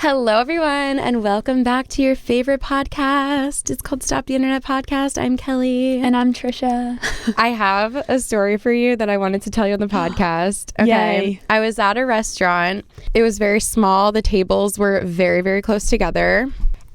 Hello, everyone, and welcome back to your favorite podcast. It's called Stop the Internet Podcast. I'm Kelee. And I'm Tricia. I have a story for you that I wanted to tell you on the podcast. Okay. Yay. I was at a restaurant. It was very small. The tables were very, very close together.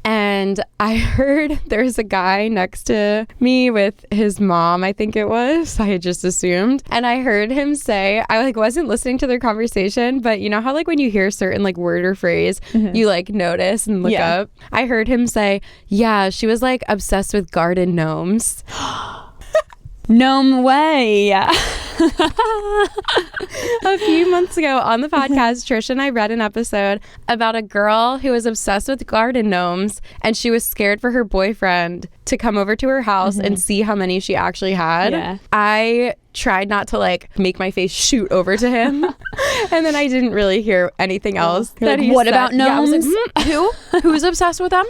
And I heard there's a guy next to me with his mom, I think it was. I had just assumed. And I heard him say, I wasn't listening to their conversation, but you know how when you hear certain word or phrase, you notice and look up? I heard him say, yeah, she was obsessed with garden gnomes. Gnome way. A few months ago on the podcast, Tricia and I read an episode about a girl who was obsessed with garden gnomes, and she was scared for her boyfriend to come over to her house and see how many she actually had. Yeah. I tried not to make my face shoot over to him, and then I didn't really hear anything else. What about gnomes? Yeah, I was who? Who's obsessed with them?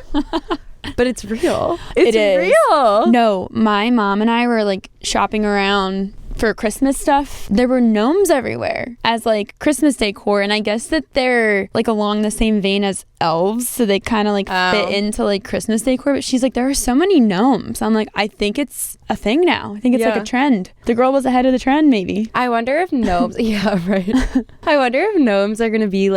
But it's real. It's real. No, my mom and I were shopping around for Christmas stuff. There were gnomes everywhere as Christmas decor, and I guess that they're along the same vein as elves, so they kind of fit into Christmas decor. But she's there are so many gnomes. I'm I think it's a thing now. I think it's a trend. The girl was ahead of the trend, maybe. I wonder if gnomes yeah, right. I wonder if gnomes are gonna be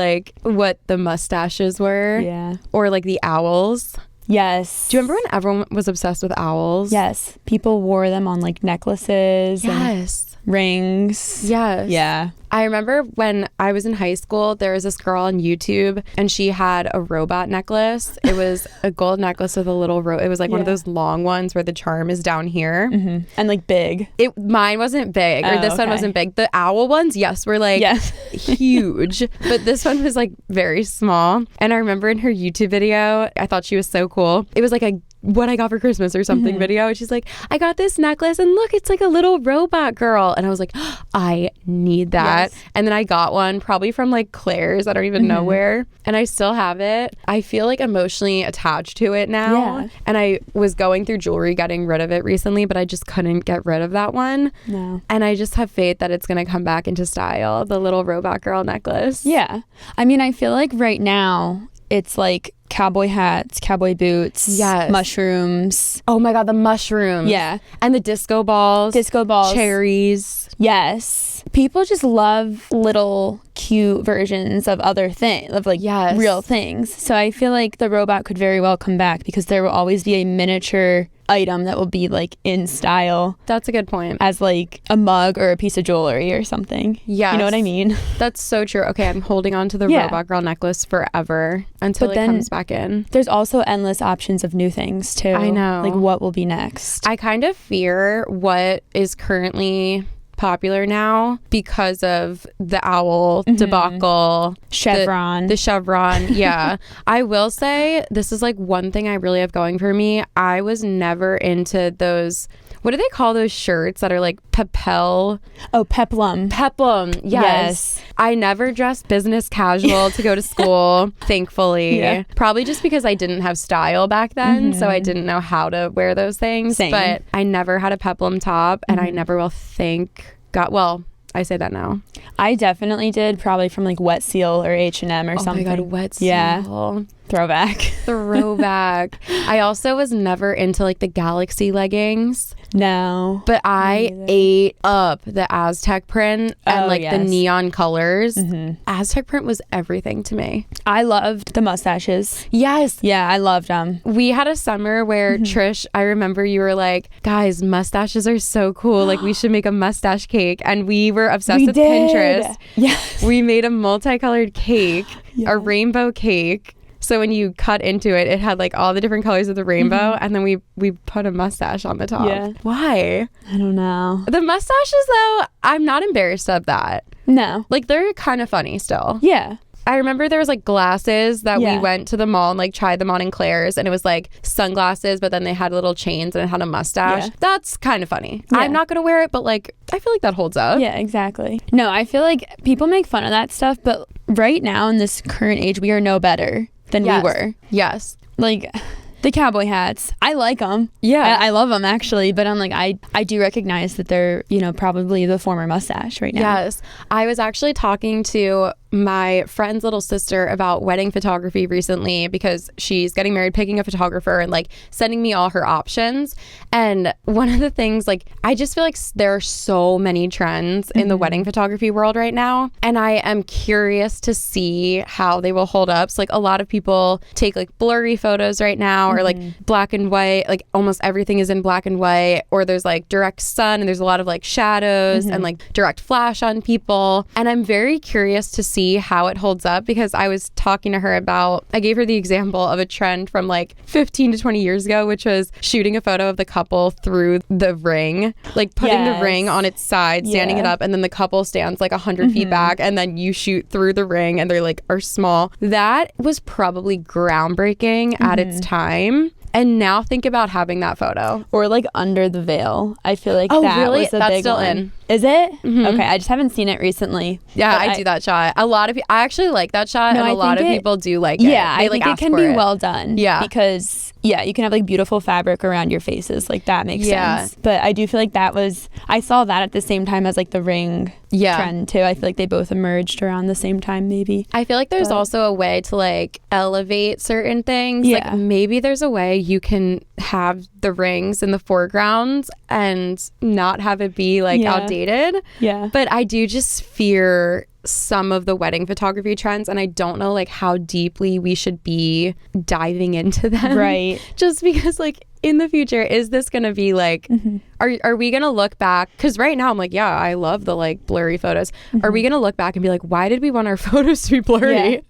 what the mustaches were. Yeah. Or the owls. Yes. Do you remember when everyone was obsessed with owls? Yes. People wore them on necklaces. Yes. And rings. Yes. Yeah. I remember when I was in high school, there was this girl on YouTube, and she had a robot necklace. It was a gold necklace with a little it was one of those long ones where the charm is down here. Mm-hmm. And big. Mine wasn't big, or this one wasn't big. The owl ones, yes, were huge, but this one was very small. And I remember in her YouTube video, I thought she was so cool. It was a what I got for Christmas or something video, and she's I got this necklace, and look, it's a little robot girl. And I was I need that. Yes. And then I got one probably from Claire's, I don't even know where, and I still have it. I feel emotionally attached to it now. Yeah. And I was going through jewelry getting rid of it recently, but I just couldn't get rid of that one. No. And I just have faith that it's gonna come back into style, the little robot girl necklace. Yeah. I mean, I feel right now it's cowboy hats, cowboy boots, yes, mushrooms. Oh my God, the mushrooms. Yeah. And the disco balls. Cherries. Yes. People just love little cute versions of other things, of real things. So I feel the robot could very well come back, because there will always be a miniature item that will be in style. That's a good point. As a mug or a piece of jewelry or something. Yeah. You know what I mean? That's so true. Okay, I'm holding on to the robot girl necklace forever until it comes back in. There's also endless options of new things too. I know. What will be next? I kind of fear what is currently popular now because of the owl debacle, chevron, the chevron. Yeah. I will say this is one thing I really have going for me. I was never into those, what do they call those shirts that are peplum? Oh, peplum. Yes. I never dressed business casual to go to school, thankfully. Yeah. Probably just because I didn't have style back then, so I didn't know how to wear those things. Same. But I never had a peplum top, and I never will, thank God. Well, I say that now. I definitely did, probably from Wet Seal or H&M or something. Oh my God, Wet Seal. Yeah. Throwback. I also was never into the Galaxy leggings. No. But I ate up the Aztec print and the neon colors. Aztec print was everything to me. I loved the mustaches. Yes. Yeah, I loved them. We had a summer where Trish, I remember you were guys, mustaches are so cool. We should make a mustache cake. And we were obsessed with Pinterest. Yes. We made a multicolored cake, a rainbow cake. So when you cut into it, it had all the different colors of the rainbow, and then we put a mustache on the top. Yeah. Why? I don't know. The mustaches, though, I'm not embarrassed of that. No. They're kind of funny still. Yeah. I remember there was glasses that we went to the mall and tried them on in Claire's, and it was sunglasses, but then they had little chains and it had a mustache. Yeah. That's kind of funny. Yeah. I'm not going to wear it, but I feel that holds up. Yeah, exactly. No, I feel people make fun of that stuff, but right now in this current age, we are no better than we were. Yes. The cowboy hats, I like them. Yeah. I love them actually, but I'm I do recognize that they're, probably the former mustache right now. Yes. I was actually talking to my friend's little sister about wedding photography recently because she's getting married, picking a photographer, and like sending me all her options. And one of the things, like, I just feel like there are so many trends in the wedding photography world right now, and I am curious to see how they will hold up. So like a lot of people take like blurry photos right now, or like black and white, like almost everything is in black and white, or there's like direct sun and there's a lot of like shadows and like direct flash on people. And I'm very curious to see how it holds up, because I was talking to her about, I gave her the example of a trend from like 15 to 20 years ago, which was shooting a photo of the couple through the ring, like putting the ring on its side, standing it up, and then the couple stands like 100 feet back, and then you shoot through the ring and they're like are small. That was probably groundbreaking at its time. And now think about having that photo. Or like under the veil. I feel like that really? was a That's big still one. in. Is it? Okay, I just haven't seen it recently. Yeah, I do that shot. A lot of I actually like that shot, and a lot of people do like it. Yeah, I think it can be well done. Yeah. Because, yeah, you can have like beautiful fabric around your faces. Like that makes sense. But I do feel like I saw that at the same time as like the ring trend too. I feel like they both emerged around the same time maybe. I feel like there's also a way to like elevate certain things. Yeah. Like maybe there's a way you can have the rings in the foreground and not have it be like outdated. Yeah. But I do just fear some of the wedding photography trends, and I don't know like how deeply we should be diving into them. Right. Just because like in the future, is this going to be like, are we going to look back? Because right now I'm like, yeah, I love the like blurry photos. Are we going to look back and be like, why did we want our photos to be blurry? Yeah.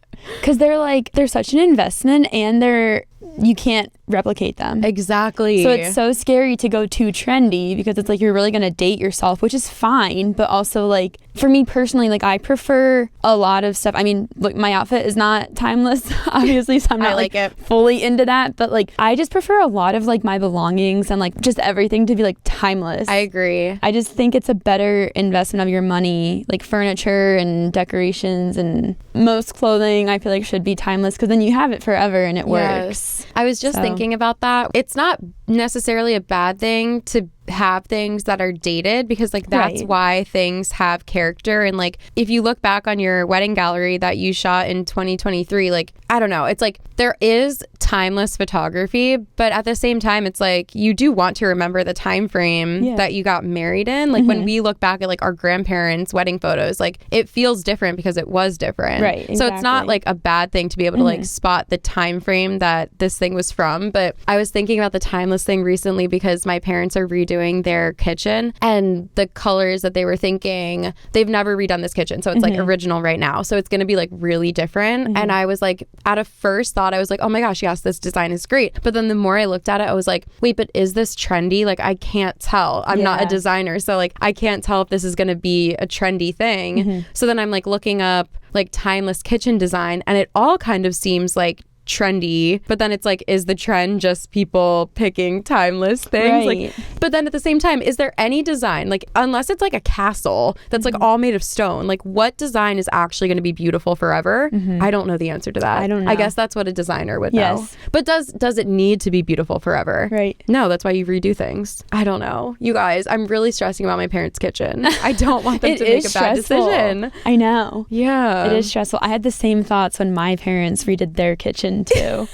Because they're such an investment, and you can't replicate them. Exactly. So it's so scary to go too trendy, because it's like you're really going to date yourself, which is fine. But also like for me personally, like I prefer a lot of stuff. I mean, look, my outfit is not timeless, obviously, so I'm not like fully into that. But like I just prefer a lot of like my belongings and like just everything to be like timeless. I agree. I just think it's a better investment of your money, like furniture and decorations, and most clothing I feel like should be timeless, because then you have it forever and it works. I was just thinking about that. It's not necessarily a bad thing to have things that are dated, because like that's why things have character. And like if you look back on your wedding gallery that you shot in 2023, like I don't know, it's like there is timeless photography, but at the same time it's like you do want to remember the time frame that you got married in. Like when we look back at like our grandparents' wedding photos, like it feels different because it was different. Right. Exactly. So it's not like a bad thing to be able to like spot the time frame that this thing was from. But I was thinking about the timeless thing recently because my parents are redoing their kitchen, and the colors that they were thinking, they've never redone this kitchen, so it's like original right now, so it's going to be like really different. And I was like, at a first thought I was like, oh my gosh, yes, this design is great. But then the more I looked at it, I was like, wait, but is this trendy? Like I can't tell. I'm not a designer, so like I can't tell if this is going to be a trendy thing. So then I'm like looking up like timeless kitchen design, and it all kind of seems like trendy, but then it's like, is the trend just people picking timeless things? Like, but then at the same time, is there any design, like unless it's like a castle that's like all made of stone, like what design is actually going to be beautiful forever? I don't know the answer to that. I don't know. I guess that's what a designer would know. But does it need to be beautiful forever? Right. No, that's why you redo things. I don't know. You guys, I'm really stressing about my parents' kitchen. I don't want them to make a bad decision. I know. Yeah. It is stressful. I had the same thoughts when my parents redid their kitchen too.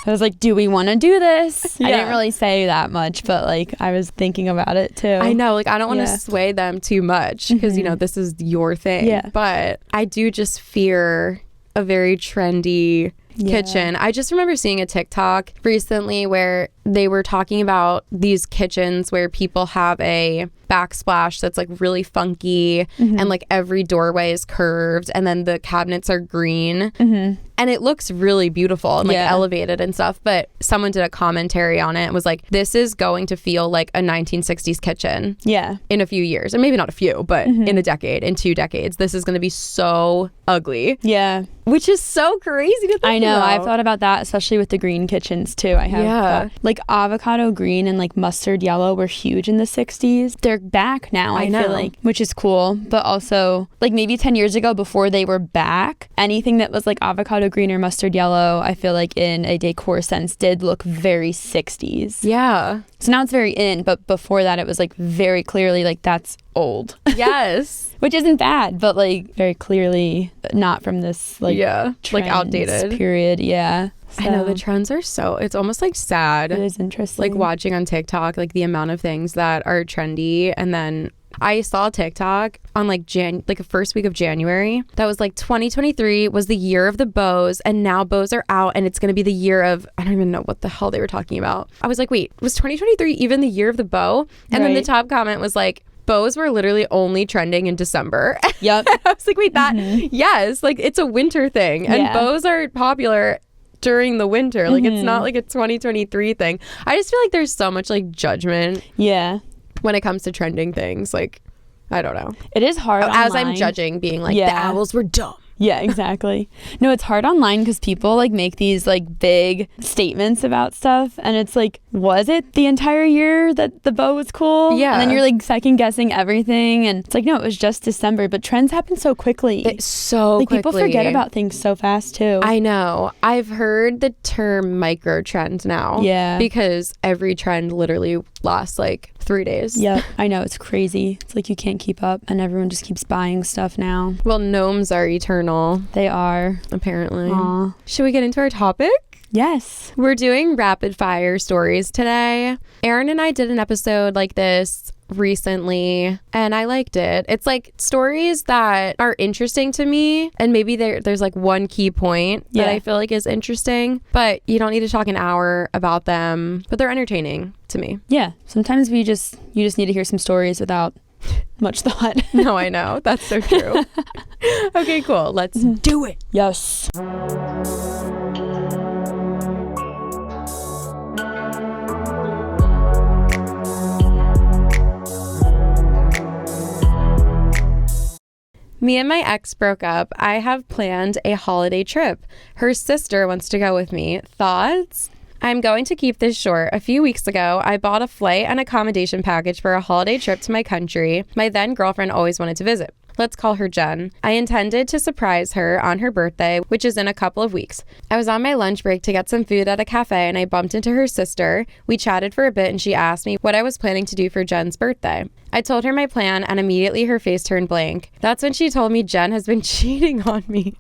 I was like, do we want to do this? I didn't really say that much, but like I was thinking about it too. I know, like I don't want to sway them too much, because you know this is your thing. But I do just fear a very trendy kitchen. I just remember seeing a TikTok recently where they were talking about these kitchens where people have a backsplash that's like really funky, and like every doorway is curved, and then the cabinets are green, and it looks really beautiful and like elevated and stuff. But someone did a commentary on it and was like, this is going to feel like a 1960s kitchen in a few years, and maybe not a few, but in a decade, in 2 decades, this is going to be so ugly. Which is so crazy to think I know. about. I've thought about that, especially with the green kitchens too. I have thought, like Like avocado green and like mustard yellow were huge in the 60s. They're back now, I feel like, which is cool. But also like maybe 10 years ago before they were back, anything that was like avocado green or mustard yellow, I feel like in a decor sense did look very 60s. Yeah. So now it's very in, but before that it was like very clearly like that's old. Yes. Which isn't bad, but like very clearly not from this like like outdated period. Yeah. So. I know the trends are it's almost like sad. It is interesting. Like watching on TikTok, like the amount of things that are trendy. And then I saw TikTok on like the first week of January that was like 2023 was the year of the bows, and now bows are out and it's going to be the year of, I don't even know what the hell they were talking about. I was like, wait, was 2023 even the year of the bow? And then the top comment was like, bows were literally only trending in December. Yep. I was like, wait, yes, like it's a winter thing, and bows are popular during the winter. Like it's not like a 2023 thing. I just feel like there's so much like judgment when it comes to trending things. Like I don't know, it is hard as online. I'm judging being like the owls were dumb. Yeah, exactly. No, it's hard online because people like make these like big statements about stuff, and it's like, was it the entire year that the bow was cool? Yeah. And then you're like second guessing everything, and it's like, no, it was just December. But trends happen so quickly. It's so like quickly. People forget about things so fast too. I know. I've heard the term micro trend now. Yeah. Because every trend literally lasts like 3 days. Yeah, I know. It's crazy. It's like you can't keep up, and everyone just keeps buying stuff now. Well, gnomes are eternal. They are. Apparently. Aww. Should we get into our topic? Yes. We're doing rapid fire stories today. Erin and I did an episode like this recently, and I liked it. It's like stories that are interesting to me, and maybe there's like one key point that I feel like is interesting, but you don't need to talk an hour about them, but they're entertaining to me. Yeah. Sometimes you just need to hear some stories without much thought. No, I know. That's so true. Okay, cool. Let's do it. Yes. Me and my ex broke up. I have planned a holiday trip. Her sister wants to go with me. Thoughts? I'm going to keep this short. A few weeks ago, I bought a flight and accommodation package for a holiday trip to my country my then girlfriend always wanted to visit. Let's call her Jen. I intended to surprise her on her birthday, which is in a couple of weeks. I was on my lunch break to get some food at a cafe, and I bumped into her sister. We chatted for a bit, and she asked me what I was planning to do for Jen's birthday. I told her my plan, and immediately her face turned blank. That's when she told me Jen has been cheating on me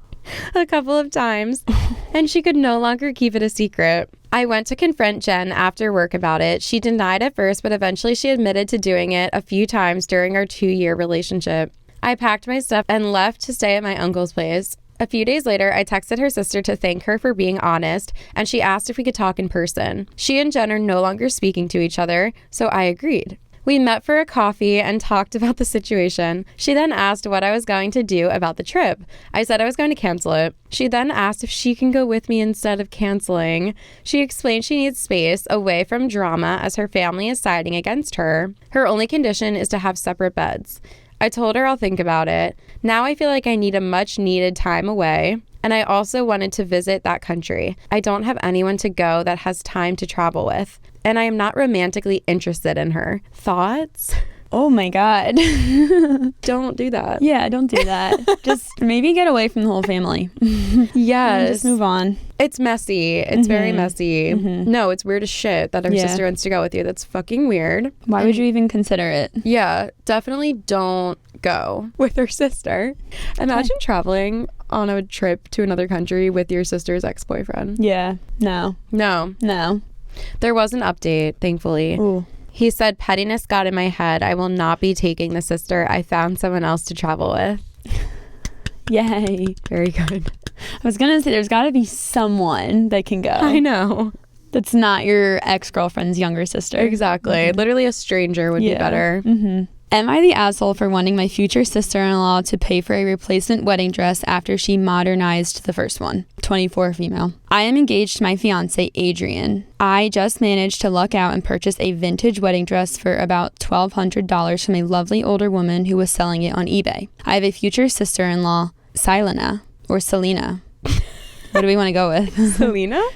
a couple of times, and she could no longer keep it a secret. I went to confront Jen after work about it. She denied at first, but eventually she admitted to doing it a few times during our 2-year relationship. I packed my stuff and left to stay at my uncle's place. A few days later, I texted her sister to thank her for being honest, and she asked if we could talk in person. She and Jen are no longer speaking to each other, so I agreed. We met for a coffee and talked about the situation. She then asked what I was going to do about the trip. I said I was going to cancel it. She then asked if she can go with me instead of canceling. She explained she needs space away from drama as her family is siding against her. Her only condition is to have separate beds. I told her I'll think about it. Now I feel like I need a much needed time away. And I also wanted to visit that country. I don't have anyone to go that has time to travel with. And I am not romantically interested in her. Thoughts? Oh my God. Don't do that. Yeah, don't do that. Just maybe get away from the whole family. Yes. Just move on. It's messy. It's very messy. No, it's weird as shit that her sister wants to go with you. That's fucking weird. Why would you even consider it? Yeah, definitely don't go with her sister. Imagine traveling on a trip to another country with your sister's ex-boyfriend. Yeah. No. There was an update, thankfully. Ooh. He said, pettiness got in my head. I will not be taking the sister. I found someone else to travel with. Yay. Very good. I was going to say, there's got to be someone that can go. I know. That's not your ex-girlfriend's younger sister. Exactly. Literally a stranger would be better. Am I the asshole for wanting my future sister-in-law to pay for a replacement wedding dress after she modernized the first one? 24 female. I am engaged to my fiance, Adrian. I just managed to luck out and purchase a vintage wedding dress for about $1,200 from a lovely older woman who was selling it on eBay. I have a future sister-in-law, Selena. What do we want to go with?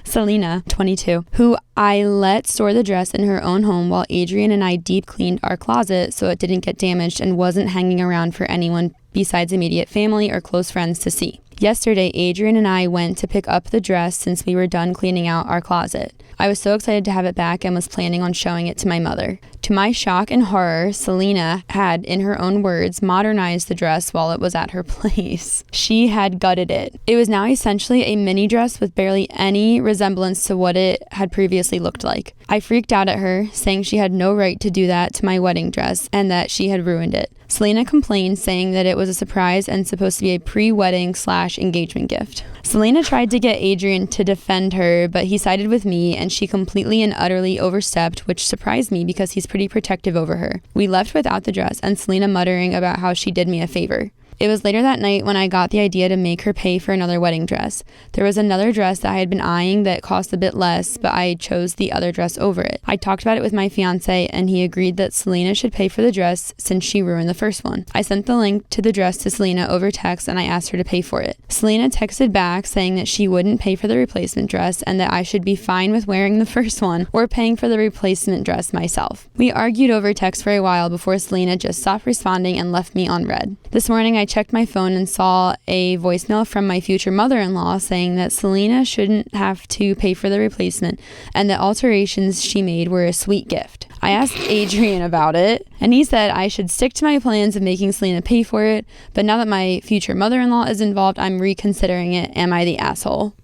Selena, 22, who I let store the dress in her own home while Adrian and I deep cleaned our closet so it didn't get damaged and wasn't hanging around for anyone besides immediate family or close friends to see. Yesterday, Adrian and I went to pick up the dress since we were done cleaning out our closet. I was so excited to have it back and was planning on showing it to my mother. To my shock and horror, Selena had, in her own words, modernized the dress while it was at her place. She had gutted it. It was now essentially a mini dress with barely any resemblance to what it had previously looked like. I freaked out at her, saying she had no right to do that to my wedding dress and that she had ruined it. Selena complained, saying that it was a surprise and supposed to be a pre-wedding / engagement gift. Selena tried to get Adrian to defend her, but he sided with me and she completely and utterly overstepped, which surprised me because he's pretty protective over her. We left without the dress and Selena muttering about how she did me a favor. It was later that night when I got the idea to make her pay for another wedding dress. There was another dress that I had been eyeing that cost a bit less, but I chose the other dress over it. I talked about it with my fiance, and he agreed that Selena should pay for the dress since she ruined the first one. I sent the link to the dress to Selena over text, and I asked her to pay for it. Selena texted back saying that she wouldn't pay for the replacement dress and that I should be fine with wearing the first one or paying for the replacement dress myself. We argued over text for a while before Selena just stopped responding and left me on read. This morning, I checked my phone and saw a voicemail from my future mother-in-law saying that Selena shouldn't have to pay for the replacement and that alterations she made were a sweet gift. I asked Adrian about it, and he said I should stick to my plans of making Selena pay for it, but now that my future mother-in-law is involved, I'm reconsidering it. Am I the asshole?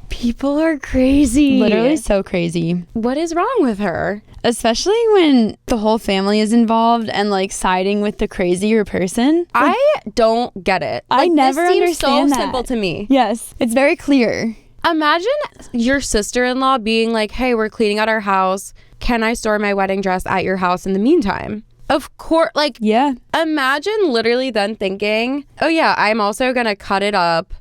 People are crazy. Literally so crazy. What is wrong with her? Especially when the whole family is involved and like siding with the crazier person. I don't get it. I never understand this seems so that. simple to me. Yes, it's very clear. Imagine your sister-in-law being like, hey, we're cleaning out our house. Can I store my wedding dress at your house in the meantime? Of course, like, yeah. Imagine literally then thinking, oh yeah, I'm also gonna cut it up,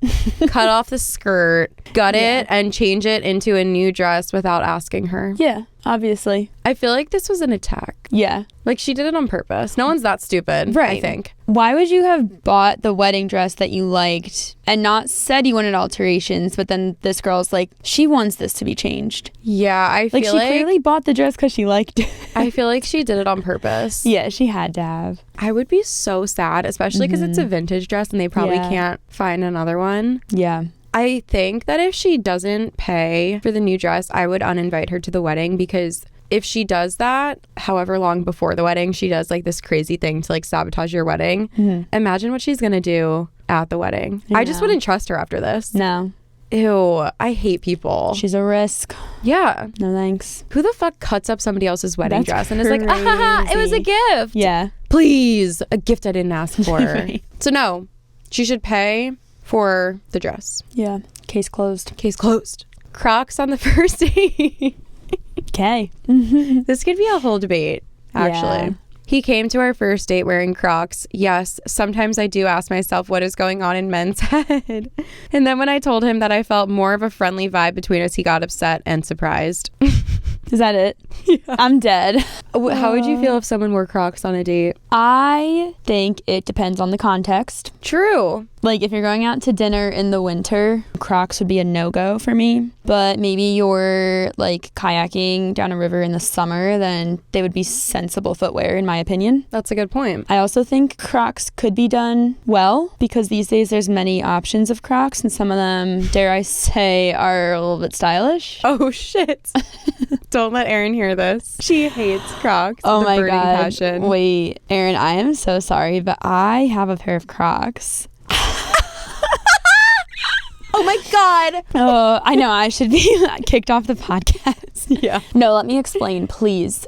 cut off the skirt, gut it, and change it into a new dress without asking her. Yeah, obviously. I feel like this was an attack. Yeah. Like, she did it on purpose. No one's that stupid, right. I think. Why would you have bought the wedding dress that you liked and not said you wanted alterations, but then this girl's like, she wants this to be changed? Yeah, I feel like... she clearly bought the dress because she liked it. I feel like she did it on purpose. Yeah, she had to have. I would be so sad, especially because it's a vintage dress and they probably can't find another one. Yeah. I think that if she doesn't pay for the new dress, I would uninvite her to the wedding, because if she does that, however long before the wedding, she does like this crazy thing to like sabotage your wedding. Imagine what she's going to do at the wedding. I just wouldn't trust her after this. No. Ew, I hate people. She's a risk. Yeah. No thanks. Who the fuck cuts up somebody else's wedding dress and crazy. is like, ah, it was a gift. Yeah. Please, a gift I didn't ask for. Right. So no, she should pay for the dress. Yeah. Case closed. Case closed. Crocs on the first date. Okay. This could be a whole debate, actually. Yeah. He came to our first date wearing Crocs. Yes, sometimes I do ask myself what is going on in men's head. And then when I told him that I felt more of a friendly vibe between us, he got upset and surprised. Is that it? Yeah. I'm dead. How would you feel if someone wore Crocs on a date? I think it depends on the context. True. Like, if you're going out to dinner in the winter, Crocs would be a no-go for me. But maybe you're, like, kayaking down a river in the summer, then they would be sensible footwear, in my opinion. That's a good point. I also think Crocs could be done well, because these days there's many options of Crocs, and some of them, dare I say, are a little bit stylish. Oh, shit. Don't let Erin hear this. She hates Crocs. Oh, my burning God. Passion. Wait, Erin, I am so sorry, but I have a pair of Crocs. Oh my God. Oh, I know. I should be kicked off the podcast. Yeah. No, let me explain, please.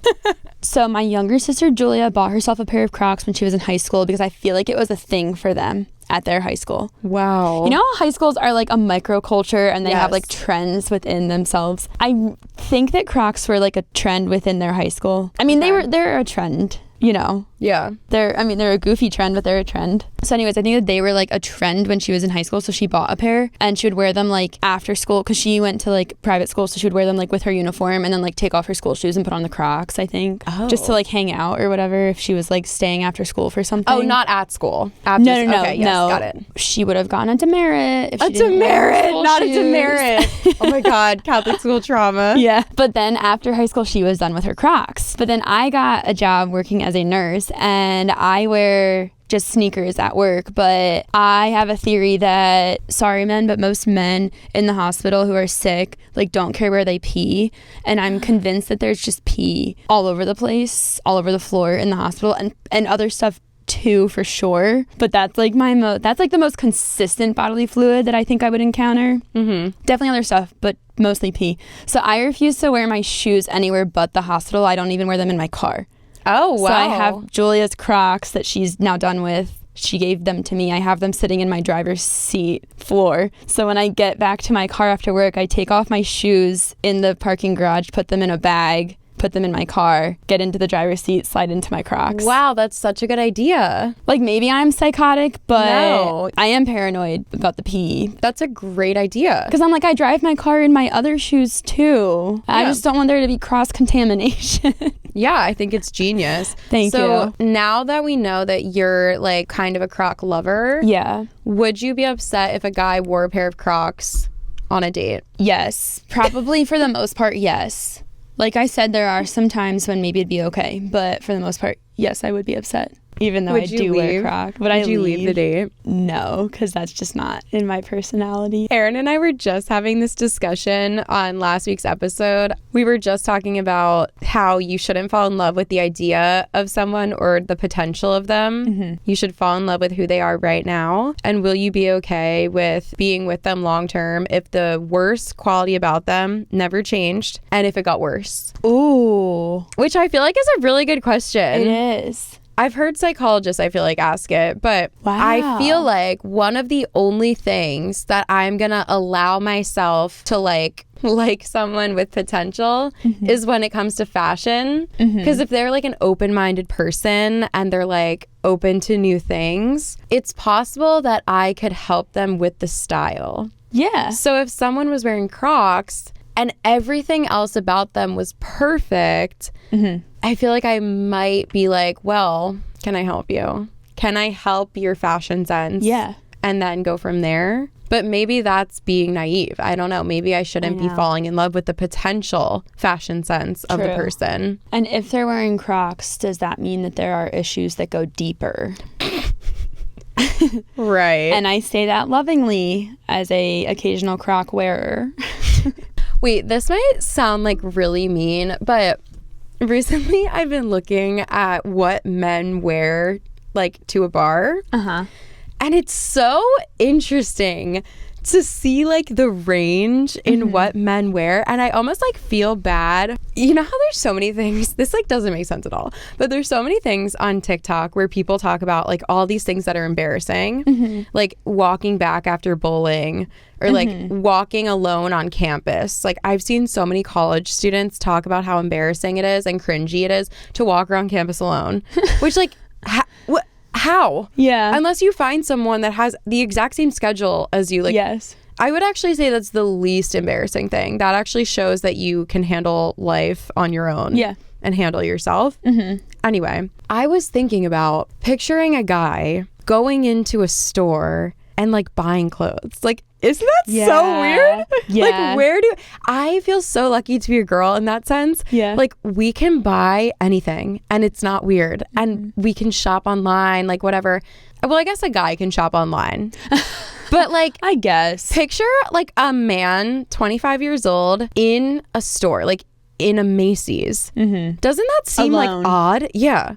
So my younger sister, Julia, bought herself a pair of Crocs when she was in high school because I feel like it was a thing for them at their high school. Wow. You know how high schools are like a microculture and they have like trends within themselves? I think that Crocs were like a trend within their high school. I mean, they're a trend. you know. Yeah. They're a goofy trend, but they're a trend. So anyways, I think that they were like a trend when she was in high school. So she bought a pair and she would wear them like after school because she went to like private school. So she would wear them like with her uniform and then like take off her school shoes and put on the Crocs, I think. Oh. Just to like hang out or whatever if she was like staying after school for something. Oh, not at school. No. Okay, yes, no. got it. She would have gotten a demerit. A demerit, not a demerit. Oh my God, Catholic school trauma. Yeah. But then after high school, she was done with her Crocs. But then I got a job working as a nurse and I wear just sneakers at work, but I have a theory that, sorry men, but most men in the hospital who are sick like don't care where they pee, and I'm convinced that there's just pee all over the place, all over the floor in the hospital, and other stuff too for sure, but that's like that's like the most consistent bodily fluid that I think I would encounter. Definitely other stuff, but mostly pee. So I refuse to wear my shoes anywhere but the hospital. I don't even wear them in my car. Oh, wow. So I have Julia's Crocs that she's now done with. She gave them to me. I have them sitting in my driver's seat floor. So when I get back to my car after work, I take off my shoes in the parking garage, put them in a bag, put them in my car, get into the driver's seat, slide into my Crocs. Wow, that's such a good idea. Like maybe I'm psychotic, but no. I am paranoid about the pee. That's a great idea. Because I'm like, I drive my car in my other shoes too. Yeah. I just don't want there to be cross-contamination. Yeah, I think it's genius. Thank you. So now that we know that you're like kind of a Croc lover, yeah, would you be upset if a guy wore a pair of Crocs on a date? Yes, probably for the most part, yes. Like I said, there are some times when maybe it'd be okay, but for the most part, yes, I would be upset. Even though I do wear Crocs. Would you leave the date? No, because that's just not in my personality. Erin and I were just having this discussion on last week's episode. We were just talking about how you shouldn't fall in love with the idea of someone or the potential of them. You should fall in love with who they are right now. And will you be okay with being with them long term if the worst quality about them never changed and if it got worse? Ooh. Which I feel like is a really good question. It is. I've heard psychologists, I feel like, ask it, but wow. I feel like one of the only things that I'm going to allow myself to like someone with potential is when it comes to fashion. Because if they're like an open-minded person and they're like open to new things, it's possible that I could help them with the style. Yeah. So if someone was wearing Crocs and everything else about them was perfect, I feel like I might be like, well, can I help you? Can I help your fashion sense? Yeah. And then go from there. But maybe that's being naive. I don't know. Maybe I shouldn't be falling in love with the potential fashion sense of the person. And if they're wearing Crocs, does that mean that there are issues that go deeper? Right. And I say that lovingly as a occasional Croc wearer. Wait, this might sound like really mean, but recently I've been looking at what men wear like to a bar. And it's so interesting to see like the range in what men wear, and I almost like feel bad. You know how there's so many things, this like doesn't make sense at all, but there's so many things on TikTok where people talk about like all these things that are embarrassing, like walking back after bowling or like walking alone on campus. Like I've seen so many college students talk about how embarrassing it is and cringy it is to walk around campus alone, which like how? Yeah. Unless you find someone that has the exact same schedule as you. Like, yes. I would actually say that's the least embarrassing thing. That actually shows that you can handle life on your own. Yeah. And handle yourself. Anyway, I was thinking about picturing a guy going into a store and like buying clothes. Like, isn't that so weird? Yeah. Like, I feel so lucky to be a girl in that sense. Yeah. Like, we can buy anything and it's not weird. And we can shop online, like whatever. Well, I guess a guy can shop online. But like, I guess. Picture like a man, 25 years old, in a store, like in a Macy's. Doesn't that seem alone. Like odd? Yeah.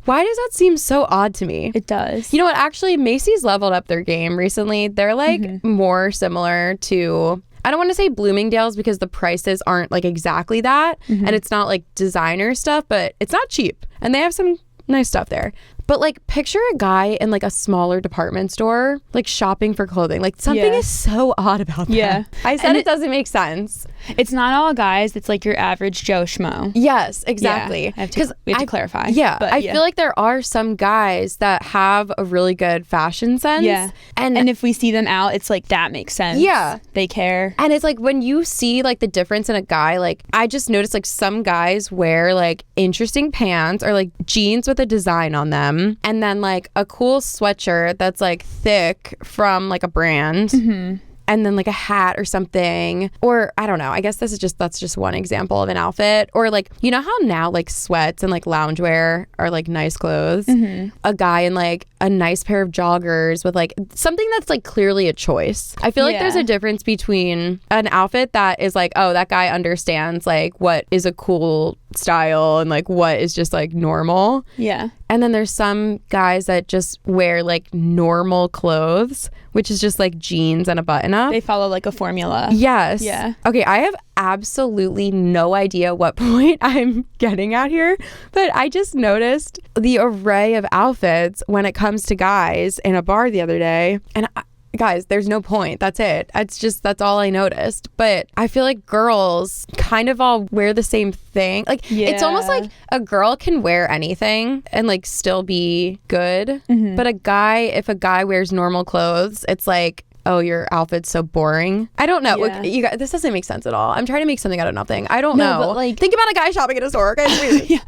Why does that seem so odd to me? It does. You know what? Actually, Macy's leveled up their game recently. They're like more similar to, I don't want to say Bloomingdale's because the prices aren't like exactly that. And it's not like designer stuff, but it's not cheap. And they have some nice stuff there. But like picture a guy in like a smaller department store like shopping for clothing. Like something is so odd about that. Yeah. I said it doesn't make sense. It's not all guys. It's like your average Joe Schmo. Yes, exactly. Yeah, we have to clarify. Yeah. But I feel like there are some guys that have a really good fashion sense. Yeah. And if we see them out, it's like, that makes sense. Yeah. They care. And it's like when you see like the difference in a guy, like I just noticed like some guys wear like interesting pants or like jeans with a design on them. And then like a cool sweatshirt that's like thick from like a brand. Mm-hmm. And then like a hat or something, or I don't know, I guess that's just one example of an outfit. Or like, you know how now like sweats and like loungewear are like nice clothes. Mm-hmm. A guy in like a nice pair of joggers with like something that's like clearly a choice. I feel like there's a difference between an outfit that is like, oh, that guy understands like what is a cool style and like what is just like normal. Yeah. And then there's some guys that just wear like normal clothes, which is just like jeans and a button up. They follow like a formula. Yes. Yeah. Okay, I have absolutely no idea what point I'm getting at here, but I just noticed the array of outfits when it comes to guys in a bar the other day. And guys, there's no point. That's it. That's all I noticed. But I feel like girls kind of all wear the same thing. Like, it's almost like a girl can wear anything and like still be good. Mm-hmm. But if a guy wears normal clothes, it's like, oh, your outfit's so boring. I don't know. Yeah. You guys, this doesn't make sense at all. I'm trying to make something out of nothing. I don't know. But like, think about a guy shopping at a store. Okay? Yeah.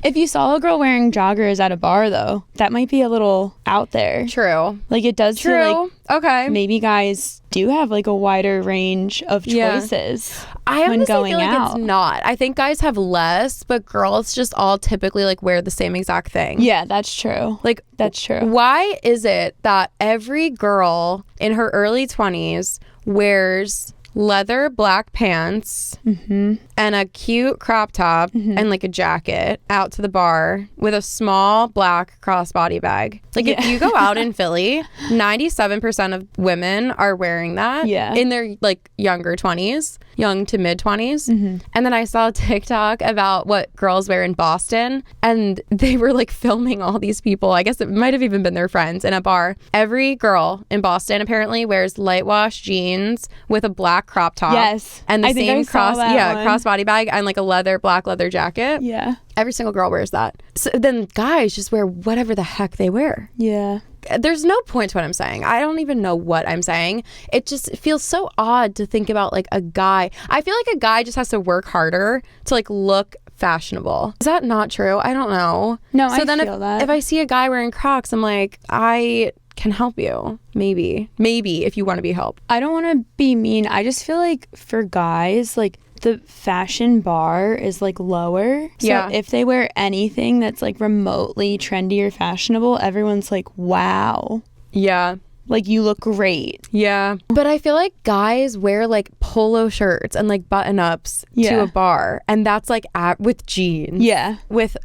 If you saw a girl wearing joggers at a bar, though, that might be a little out there. True. Like, it does feel like okay. Maybe guys do have like a wider range of choices I when going feel like out. It's not. I think guys have less, but girls just all typically like wear the same exact thing. Yeah, that's true. Like, that's true. Why is it that every girl in her early 20s wears leather black pants and a cute crop top and like a jacket out to the bar with a small black crossbody bag? Like if you go out in Philly, 97% of women are wearing that in their like younger 20s, young to mid 20s. And then I saw a TikTok about what girls wear in Boston, and they were like filming all these people. I guess it might have even been their friends in a bar. Every girl in Boston apparently wears light wash jeans with a black crop top. Yes. And the same crossbody bag and like a black leather jacket. Yeah. Every single girl wears that. So then guys just wear whatever the heck they wear. Yeah. There's no point to what I'm saying. I don't even know what I'm saying. It just feels so odd to think about like a guy. I feel like a guy just has to work harder to like look fashionable. Is that not true? I don't know. No, so I then feel that. If I see a guy wearing Crocs, I'm like, I can help you. Maybe if you want to be helped. I don't want to be mean. I just feel like for guys, like the fashion bar is like lower. So if they wear anything that's like remotely trendy or fashionable, everyone's like, wow. Yeah. Like, you look great. Yeah. But I feel like guys wear like polo shirts and like button ups to a bar. And that's like with jeans. Yeah. With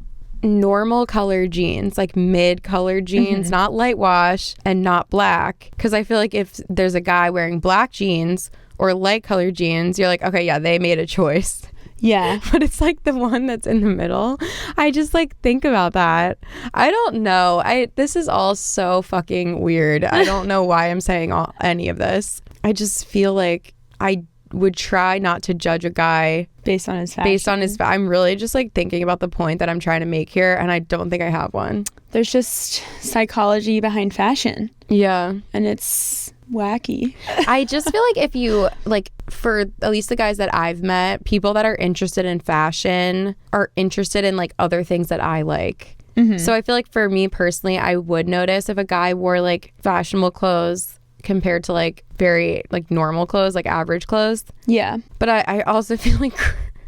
normal colored jeans, like mid-colored jeans, not light wash and not black. Because I feel like if there's a guy wearing black jeans or light colored jeans, you're like, okay, yeah, they made a choice. Yeah. But it's like the one that's in the middle. I just like think about that. I don't know. This is all so fucking weird. I don't know why I'm saying any of this. I just feel like I would try not to judge a guy based on his fashion. I'm really just like thinking about the point that I'm trying to make here, and I don't think I have one. There's just psychology behind fashion. Yeah. And it's wacky. I just feel like if you like, for at least the guys that I've met, people that are interested in fashion are interested in like other things that I like. So I feel like for me personally, I would notice if a guy wore like fashionable clothes compared to like very like normal clothes, like average clothes. Yeah. But I also feel like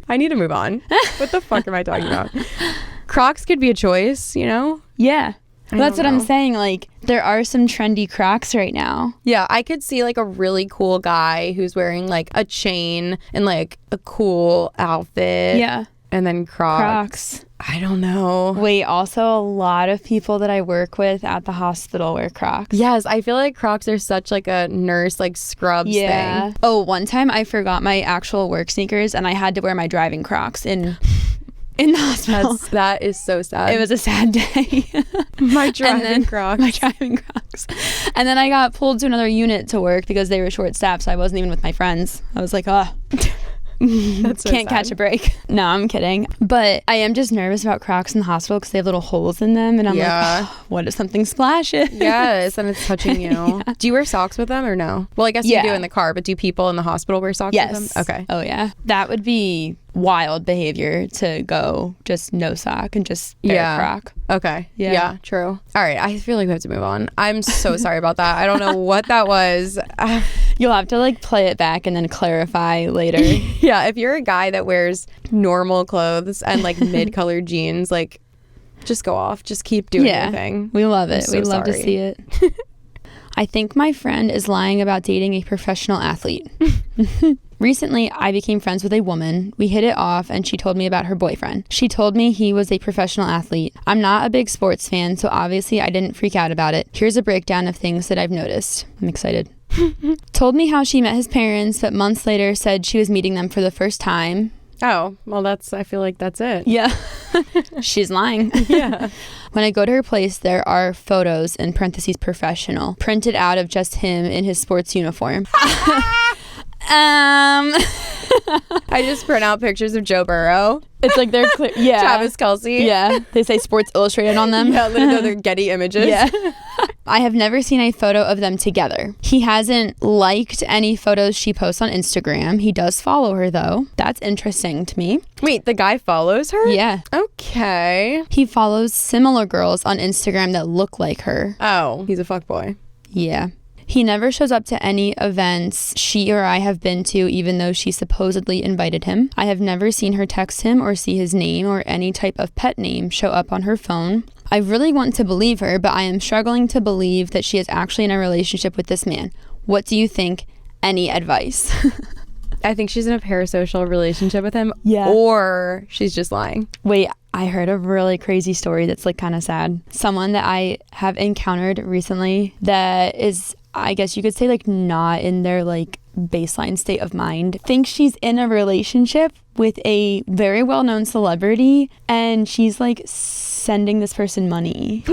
I need to move on. What the fuck am I talking about? Crocs could be a choice, you know? Yeah. That's what I'm saying. Like, there are some trendy Crocs right now. Yeah, I could see like a really cool guy who's wearing like a chain and like a cool outfit. Yeah. And then Crocs. I don't know. Wait, also a lot of people that I work with at the hospital wear Crocs. Yes, I feel like Crocs are such like a nurse like scrubs thing. Oh, one time I forgot my actual work sneakers and I had to wear my driving Crocs in in the hospital. That is so sad. It was a sad day. My driving Crocs. And then I got pulled to another unit to work because they were short-staffed, so I wasn't even with my friends. I was like, That's so can't sad. catch a break. No, I'm kidding. But I am just nervous about Crocs in the hospital because they have little holes in them. And I'm like, what if something splashes? Yes, and it's touching you. Yeah. Do you wear socks with them or no? Well, I guess you do in the car, but do people in the hospital wear socks with them? Okay. Oh, yeah. That would be wild behavior to go just no sock and just bare Croc. Okay. Yeah, true. All right. I feel like we have to move on. I'm so sorry about that. I don't know what that was. You'll have to like play it back and then clarify later. Yeah. If you're a guy that wears normal clothes and like mid-colored jeans, like just go off. Just keep doing your thing. We love it. We love to see it. I think my friend is lying about dating a professional athlete. Recently, I became friends with a woman. We hit it off and she told me about her boyfriend. She told me he was a professional athlete. I'm not a big sports fan, so obviously I didn't freak out about it. Here's a breakdown of things that I've noticed. I'm excited. Told me how she met his parents, but months later said she was meeting them for the first time. Oh, well, I feel like that's it. Yeah. She's lying. Yeah. When I go to her place, there are photos, in parentheses professional, printed out of just him in his sports uniform. I just print out pictures of Joe Burrow. It's like they're clear. Yeah. Travis Kelce. Yeah. They say Sports Illustrated on them. Yeah, literally they're Getty images. Yeah. I have never seen a photo of them together. He hasn't liked any photos she posts on Instagram. He does follow her, though. That's interesting to me. Wait, the guy follows her? Yeah. Okay. He follows similar girls on Instagram that look like her. Oh, he's a fuckboy. Yeah. He never shows up to any events she or I have been to, even though she supposedly invited him. I have never seen her text him or see his name or any type of pet name show up on her phone. I really want to believe her, but I am struggling to believe that she is actually in a relationship with this man. What do you think? Any advice? I think she's in a parasocial relationship with him. Yeah. Or she's just lying. Wait, I heard a really crazy story that's like kind of sad. Someone that I have encountered recently that is, I guess you could say, like not in their like baseline state of mind, thinks she's in a relationship with a very well-known celebrity and she's like sending this person money.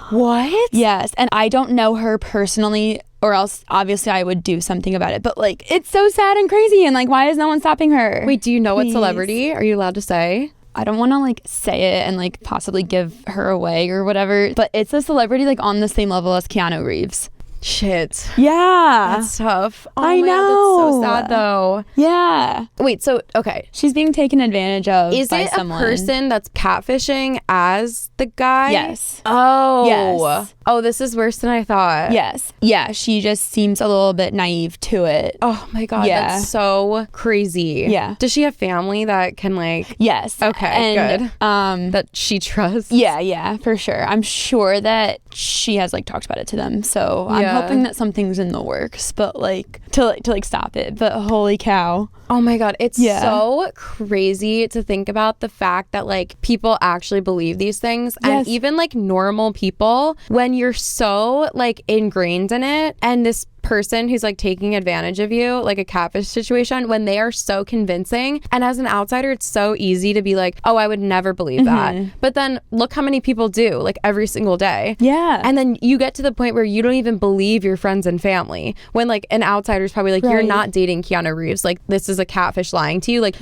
What? Yes. And I don't know her personally, or else obviously I would do something about it. But like, it's so sad and crazy. And like, why is no one stopping her? Wait, do you know what celebrity? Are you allowed to say? I don't want to like say it and like possibly give her away or whatever, but it's a celebrity like on the same level as Keanu Reeves. Shit. Yeah. That's tough. Oh, I know. God, that's so sad though. Yeah. Wait, so, okay. She's being taken advantage of by someone. Is it a person that's catfishing as the guy? Yes. Oh. Yes. Oh, this is worse than I thought. Yes. Yeah, she just seems a little bit naive to it. Oh my God, that's so crazy. Yeah. Does she have family that can like... Yes. Okay, and, good. That she trusts? Yeah, for sure. I'm sure that she has like talked about it to them. So I'm hoping that something's in the works, but like to stop it. But holy cow. Oh my God, it's so crazy to think about the fact that like people actually believe these things. And even like normal people, when you're so like ingrained in it, and this person who's like taking advantage of you, like a catfish situation, when they are so convincing, and as an outsider it's so easy to be like, oh, I would never believe that. But then look how many people do, like every single day. Yeah. And then you get to the point where you don't even believe your friends and family, when like an outsider's probably like, you're not dating Keanu Reeves, like this is a catfish lying to you. Like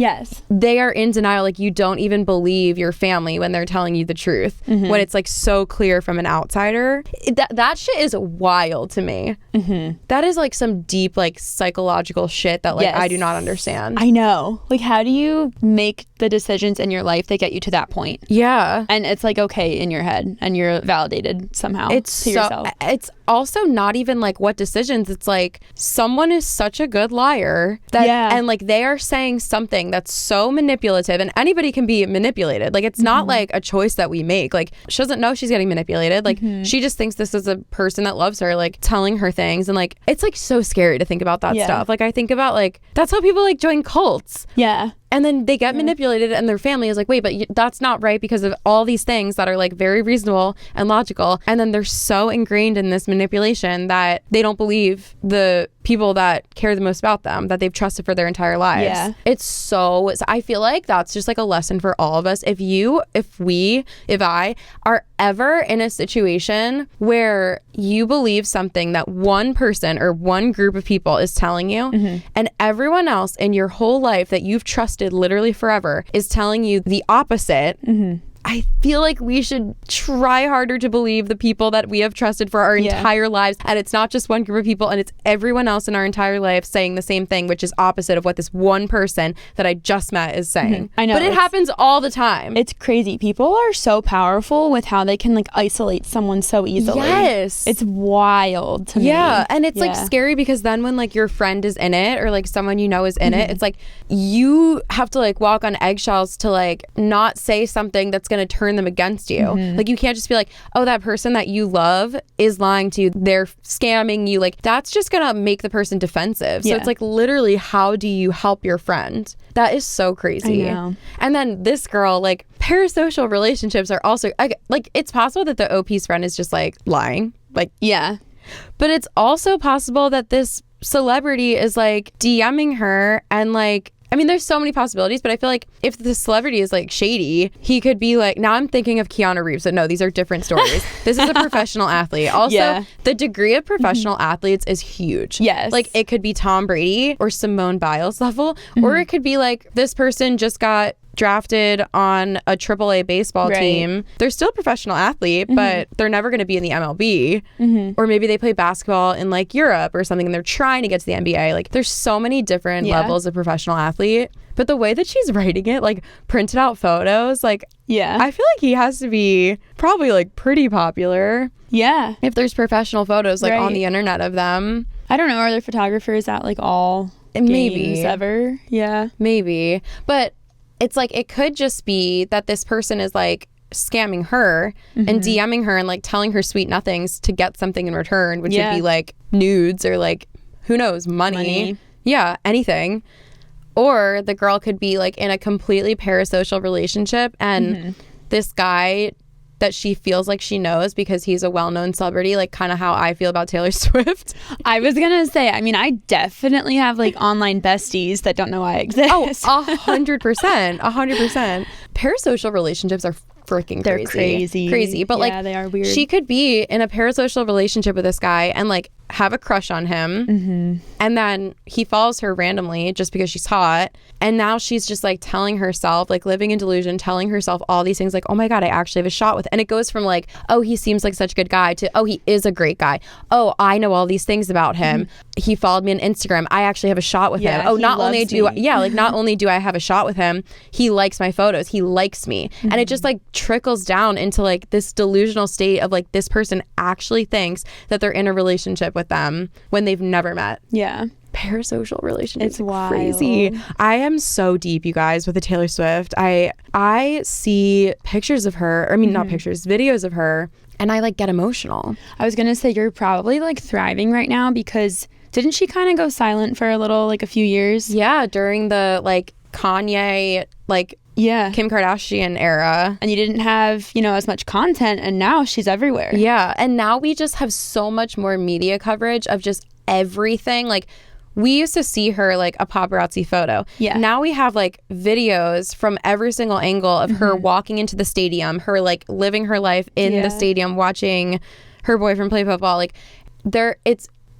they are in denial, like you don't even believe your family when they're telling you the truth, when it's like so clear from an outsider. That shit is wild to me. That is like some deep like psychological shit that like I do not understand. I know. Like, how do you make the decisions in your life that get you to that point? Yeah. And it's like okay in your head and you're validated somehow. It's yourself. It's also not even like what decisions. It's like someone is such a good liar that and like they are saying something that's so manipulative, and anybody can be manipulated. Like it's not like a choice that we make. Like she doesn't know she's getting manipulated. Like she just thinks this is a person that loves her, like telling her things, and like it's like so scary to think about that stuff. Like I think about like that's how people like join cults. Yeah. And then they get manipulated and their family is like, wait, but that's not right because of all these things that are like very reasonable and logical. And then they're so ingrained in this manipulation that they don't believe the people that care the most about them, that they've trusted for their entire lives. Yeah. So I feel like that's just like a lesson for all of us. If I are ever in a situation where you believe something that one person or one group of people is telling you, and everyone else in your whole life that you've trusted literally forever is telling you the opposite, I feel like we should try harder to believe the people that we have trusted for our entire lives. And it's not just one group of people, and it's everyone else in our entire life saying the same thing, which is opposite of what this one person that I just met is saying. I know. But it happens all the time. It's crazy. People are so powerful with how they can like isolate someone so easily. Yes. It's wild to me. Yeah. And it's like scary because then when like your friend is in it or like someone you know is in it, it's like you have to like walk on eggshells to like not say something that's going to turn them against you. Like you can't just be like, oh, that person that you love is lying to you, they're scamming you. Like that's just gonna make the person defensive. So it's like literally, how do you help your friend? That is so crazy. I know. And then this girl, like parasocial relationships are also like it's possible that the OP's friend is just like lying, like but it's also possible that this celebrity is like DMing her and like, I mean, there's so many possibilities, but I feel like if the celebrity is like shady, he could be like, now I'm thinking of Keanu Reeves, but no, these are different stories. This is a professional athlete. Also, the degree of professional athletes is huge. Yes. Like it could be Tom Brady or Simone Biles level, or it could be like this person just got drafted on a AAA baseball team. They're still a professional athlete, but they're never going to be in the MLB. Or maybe they play basketball in like Europe or something and they're trying to get to the NBA. Like there's so many different levels of professional athlete. But the way that she's writing it, like printed out photos, like I feel like he has to be probably like pretty popular. Yeah. If there's professional photos like on the internet of them. I don't know. Are there photographers at like all games ever? Yeah. Maybe. But it's like it could just be that this person is like scamming her and DMing her and like telling her sweet nothings to get something in return, which would be like nudes or like, who knows, money. Yeah, anything. Or the girl could be like in a completely parasocial relationship and this guy that she feels like she knows because he's a well-known celebrity, like kind of how I feel about Taylor Swift. I was gonna say, I mean, I definitely have like online besties that don't know I exist. Oh, 100%. 100%. Parasocial relationships are freaking crazy. They're crazy. But like they are weird. She could be in a parasocial relationship with this guy and like have a crush on him, and then he follows her randomly just because she's hot, and now she's just like telling herself, like living in delusion, telling herself all these things like, oh my god, I actually have a shot with, and it goes from like, oh, he seems like such a good guy to, oh, he is a great guy, oh, I know all these things about him, he followed me on Instagram, I actually have a shot with him, oh, not only do I have a shot with him, he likes my photos, he likes me, and it just like trickles down into like this delusional state of like this person actually thinks that they're in a relationship with them when they've never met. Yeah. Parasocial relationships. It's wild. Crazy. I am so deep, you guys, with the Taylor Swift. I see pictures of her, or I mean not pictures, videos of her, and I like get emotional. I was gonna say you're probably like thriving right now because didn't she kind of go silent for a few years? Yeah, during the like Kanye Kim Kardashian era, and you didn't have as much content, and now she's everywhere. Yeah, and now we just have so much more media coverage of just everything. Like we used to see her like a paparazzi photo. Yeah, now we have like videos from every single angle of her walking into the stadium, her like living her life in the stadium, watching her boyfriend play football. Like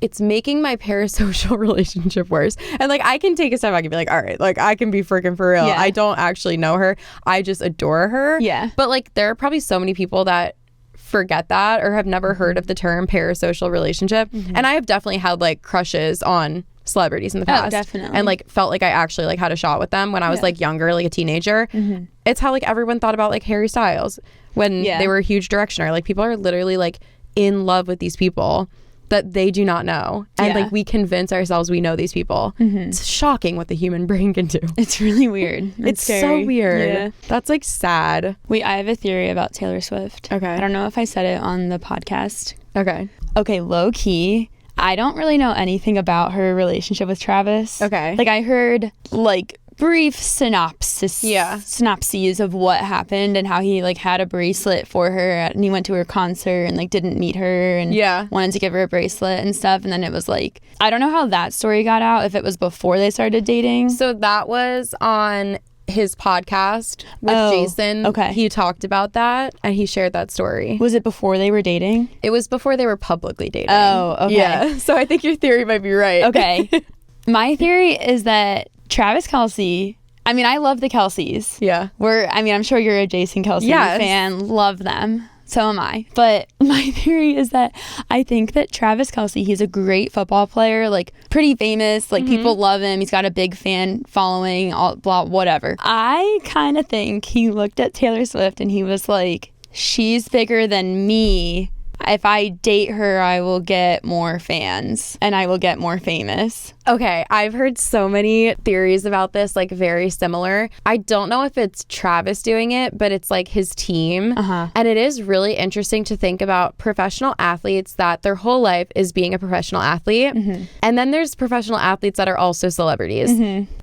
it's making my parasocial relationship worse. And like I can take a step back and be like, all right, like I can be freaking for real. I don't actually know her. I just adore her. Yeah. But like there are probably so many people that forget that or have never heard of the term parasocial relationship. And I have definitely had like crushes on celebrities in the past. Oh, definitely. And like felt like I actually like had a shot with them when I was like younger, like a teenager. It's how like everyone thought about like Harry Styles when they were a huge directioner. Like people are literally like in love with these people that they do not know, and like we convince ourselves we know these people. It's shocking what the human brain can do. It's really weird. It's so weird. That's like sad. Wait, I have a theory about Taylor Swift. Okay. I don't know if I said it on the podcast. Okay, low key, I don't really know anything about her relationship with Travis. Okay. Like I heard like brief synopses of what happened and how he like had a bracelet for her and he went to her concert and like didn't meet her and wanted to give her a bracelet and stuff. And then it was like, I don't know how that story got out, if it was before they started dating. So that was on his podcast with Jason. Okay. He talked about that and he shared that story. Was it before they were dating? It was before they were publicly dating. Oh, okay. Yeah. So I think your theory might be right. Okay. My theory is that Travis Kelce, I mean, I love the Kelces. Yeah. I'm sure you're a Jason Kelce fan. Love them. So am I. But my theory is that I think that Travis Kelce, he's a great football player, like pretty famous, like people love him. He's got a big fan following, all blah, whatever. I kind of think he looked at Taylor Swift and he was like, she's bigger than me. If I date her, I will get more fans and I will get more famous. Okay, I've heard so many theories about this, like very similar. I don't know if it's Travis doing it, but it's like his team. And it is really interesting to think about professional athletes that their whole life is being a professional athlete. And then there's professional athletes that are also celebrities.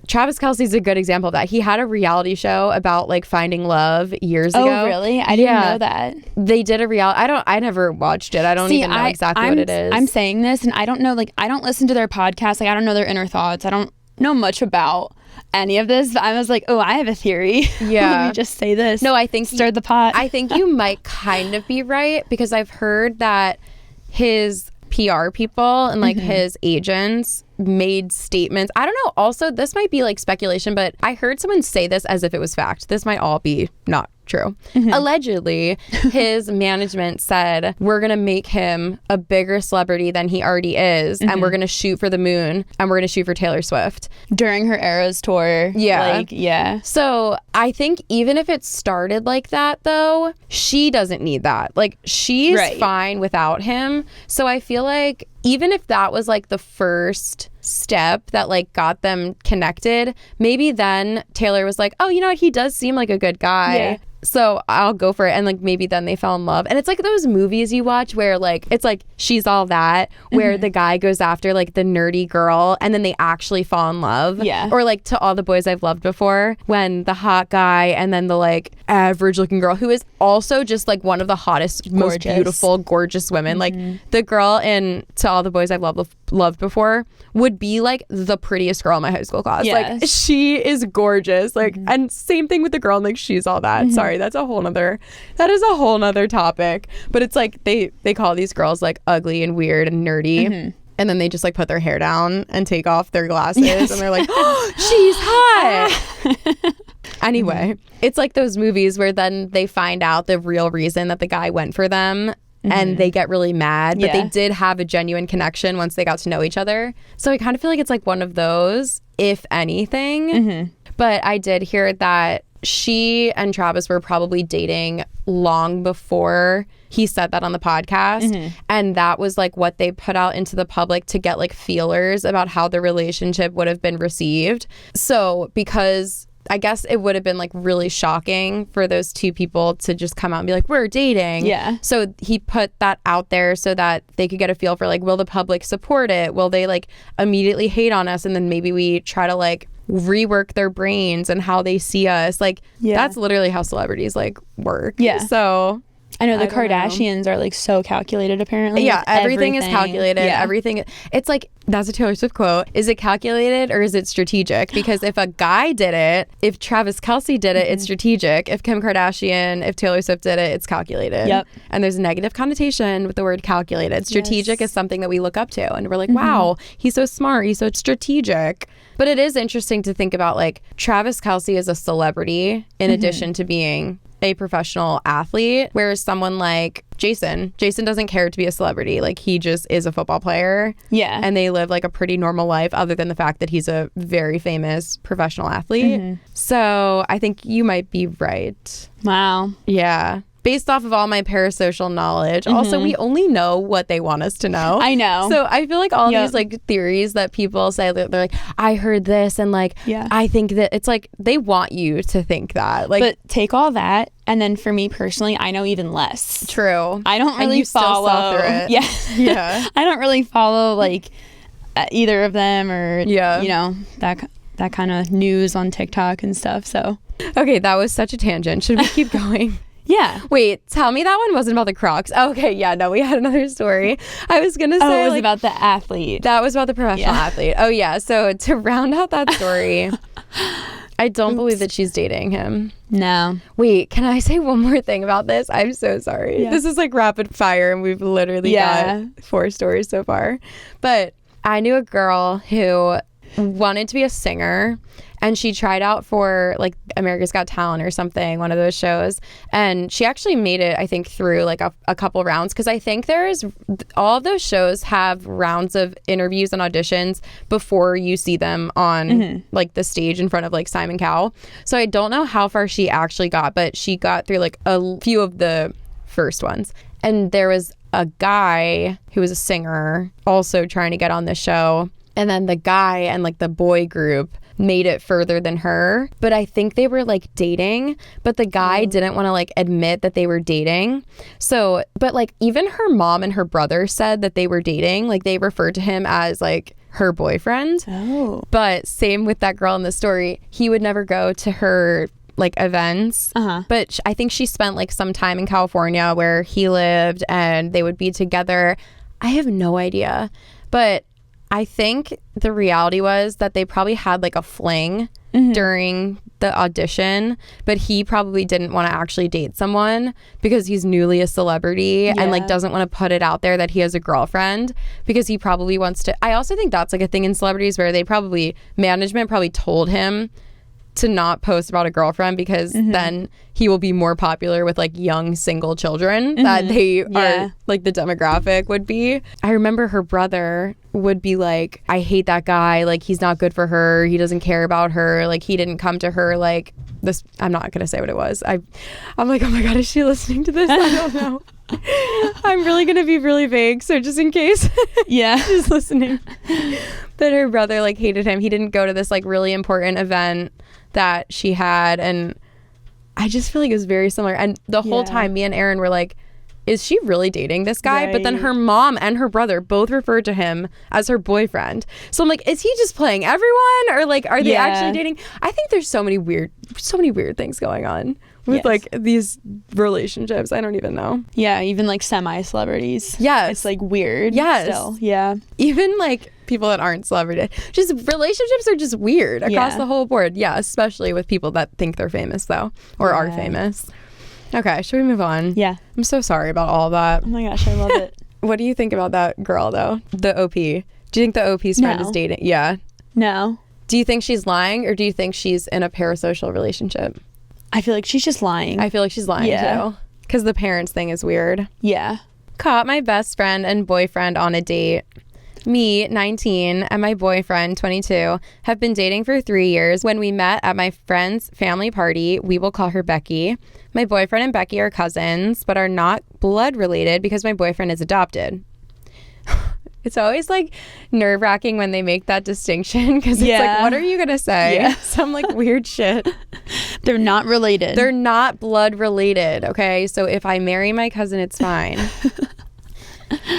Travis Kelce is a good example of that. He had a reality show about like finding love years ago. Oh, really? I didn't know that. They did a reality. I never watched it. I don't even know exactly what it is. I'm saying this and I don't know, like, I don't listen to their podcast. Like, I don't know their inner thoughts. I don't know much about any of this. But I was like, oh, I have a theory. Yeah. Let me just say this. No, I think stirred the pot. I think you might kind of be right because I've heard that his PR people and like his agents made statements. I don't know. Also, this might be like speculation, but I heard someone say this as if it was fact. This might all be not true. Allegedly, his management said, we're going to make him a bigger celebrity than he already is. And we're going to shoot for the moon and we're going to shoot for Taylor Swift. During her Eras tour. Yeah. So I think even if it started like that, though, she doesn't need that. Like, she's fine without him. So I feel like even if that was like the first step that like got them connected, maybe then Taylor was like, oh, you know what? He does seem like a good guy. Yeah. So I'll go for it. And like maybe then they fell in love. And it's like those movies you watch where like it's like She's All That, where the guy goes after like the nerdy girl and then they actually fall in love. Yeah. Or like To All the Boys I've Loved Before, when the hot guy and then the like average looking girl who is also just like one of the hottest, most beautiful, gorgeous women. Like the girl in To All the Boys I've Loved Before would be like the prettiest girl in my high school class. Yes. Like she is gorgeous. Like and same thing with the girl in like She's All That. Sorry, that is a whole nother topic. But it's like they call these girls like ugly and weird and nerdy. And then they just like put their hair down and take off their glasses and they're like, oh, she's hot. Anyway, it's like those movies where then they find out the real reason that the guy went for them. And they get really mad, but they did have a genuine connection once they got to know each other. So I kind of feel like it's like one of those, if anything. But I did hear that she and Travis were probably dating long before he said that on the podcast. And that was like what they put out into the public to get like feelers about how the relationship would have been received. So because I guess it would have been like really shocking for those two people to just come out and be like, we're dating. Yeah. So he put that out there so that they could get a feel for like, will the public support it? Will they like immediately hate on us? And then maybe we try to like rework their brains and how they see us. Like that's literally how celebrities like work. Yeah. So I know the Kardashians are like so calculated apparently. Yeah, everything is calculated. Yeah. Everything. It's like, that's a Taylor Swift quote. Is it calculated or is it strategic? Because if a guy did it, if Travis Kelce did it, it's strategic. If Kim Kardashian, if Taylor Swift did it, it's calculated. Yep. And there's a negative connotation with the word calculated. Strategic is something that we look up to and we're like, wow, he's so smart. He's so strategic. But it is interesting to think about like Travis Kelce is a celebrity in addition to being a professional athlete, whereas someone like Jason doesn't care to be a celebrity. Like he just is a football player. Yeah. And they live like a pretty normal life other than the fact that he's a very famous professional athlete. So I think you might be right. Wow. Yeah. Based off of all my parasocial knowledge. Also, we only know what they want us to know. I know. So I feel like all these like theories that people say, they're like, I heard this and like, I think that, it's like they want you to think that. Like, but take all that. And then for me personally, I know even less. True. I don't really follow. Still saw through it. Yeah. I don't really follow like either of them or, you know, that that kind of news on TikTok and stuff. So okay, that was such a tangent. Should we keep going? Yeah. Wait, tell me that one wasn't about the Crocs. Okay, yeah, no, we had another story. I was going to say... it was about the athlete. That was about the professional athlete. Oh, yeah. So to round out that story, I don't believe that she's dating him. No. Wait, can I say one more thing about this? I'm so sorry. Yeah. This is like rapid fire, and we've literally got 4 stories so far. But I knew a girl who wanted to be a singer, and she tried out for like America's Got Talent or something, one of those shows, and she actually made it, I think, through like a couple rounds, because I think all of those shows have rounds of interviews and auditions before you see them on like the stage in front of like Simon Cowell. So I don't know how far she actually got, but she got through like a few of the first ones. And there was a guy who was a singer also trying to get on the show, and then the guy and like the boy group made it further than her, but I think they were like dating, but the guy didn't want to like admit that they were dating. So, but like even her mom and her brother said that they were dating, like they referred to him as like her boyfriend. Oh. But same with that girl in the story, he would never go to her like events, but I think she spent like some time in California where he lived, and they would be together. I have no idea, but I think the reality was that they probably had like a fling during the audition, but he probably didn't want to actually date someone because he's newly a celebrity and like doesn't want to put it out there that he has a girlfriend, because he probably wants to. I also think that's like a thing in celebrities where management probably told him to not post about a girlfriend, because then he will be more popular with like young single children that they are like the demographic would be. I remember her brother would be like, I hate that guy, like he's not good for her, he doesn't care about her, like he didn't come to her like this. I'm not gonna say what it was. I'm like, oh my god, is she listening to this? I don't know. I'm really gonna be really vague, so just in case she's listening. But her brother like hated him. He didn't go to this like really important event that she had, and I just feel like it was very similar. And the whole time me and Aaron were like, is she really dating this guy? Right. But then her mom and her brother both referred to him as her boyfriend. So I'm like, is he just playing everyone, or like are they actually dating? I think there's so many weird things going on with like these relationships. I don't even know. Yeah, even like semi-celebrities. Yes. It's like weird. Yes. Still. Yeah. Even like people that aren't celebrities. Just relationships are just weird across the whole board. Yeah, especially with people that think they're famous though, or are famous. Okay, should we move on? Yeah. I'm so sorry about all that. Oh my gosh, I love it. What do you think about that girl though? The OP. Do you think the OP's friend is dating? Yeah. No. Do you think she's lying, or do you think she's in a parasocial relationship? I feel like she's just lying. I feel like she's lying too. Because the parents thing is weird. Yeah. Caught my best friend and boyfriend on a date. Me, 19, and my boyfriend, 22, have been dating for 3 years. When we met at my friend's family party, we will call her Becky. My boyfriend and Becky are cousins, but are not blood related because my boyfriend is adopted. It's always like nerve-wracking when they make that distinction, because it's like, what are you gonna say? Yeah. Some like weird shit. They're not related. They're not blood related, okay? So if I marry my cousin, it's fine.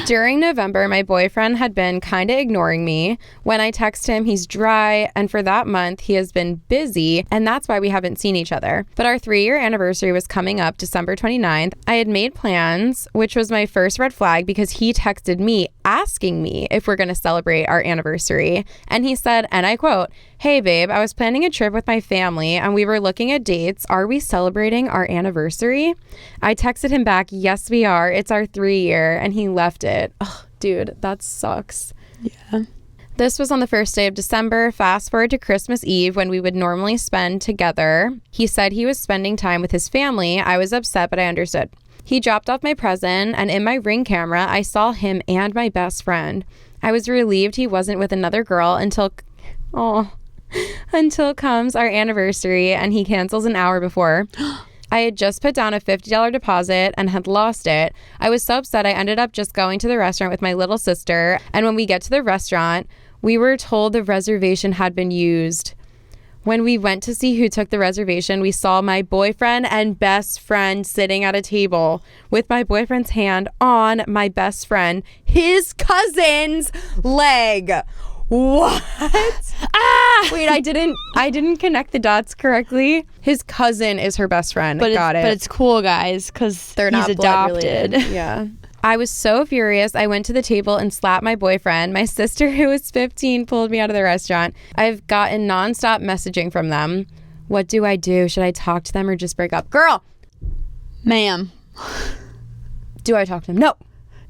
During November, my boyfriend had been kind of ignoring me. When I text him, he's dry, and for that month, he has been busy, and that's why we haven't seen each other. But our 3-year anniversary was coming up December 29th. I had made plans, which was my first red flag, because he texted me asking me if we're going to celebrate our anniversary. And he said, and I quote, "Hey babe, I was planning a trip with my family and we were looking at dates. Are we celebrating our anniversary?" I texted him back, "Yes, we are. It's our 3-year." And he left it. Ugh, dude, that sucks. Yeah. This was on the first day of December. Fast forward to Christmas Eve, when we would normally spend together. He said he was spending time with his family. I was upset, but I understood. He dropped off my present, and in my Ring camera, I saw him and my best friend. I was relieved he wasn't with another girl until comes our anniversary, and he cancels an hour before. I had just put down a $50 deposit and had lost it. I was so upset I ended up just going to the restaurant with my little sister, and when we get to the restaurant, we were told the reservation had been used. When we went to see who took the reservation, we saw my boyfriend and best friend sitting at a table with my boyfriend's hand on my best friend, his cousin's leg. What? Wait, I didn't connect the dots correctly. His cousin is her best friend. Got it. But it's cool, guys, because he's not adopted. Yeah. I was so furious. I went to the table and slapped my boyfriend. My sister, who was 15, pulled me out of the restaurant. I've gotten nonstop messaging from them. What do I do? Should I talk to them or just break up? Girl! Ma'am. Do I talk to them? No.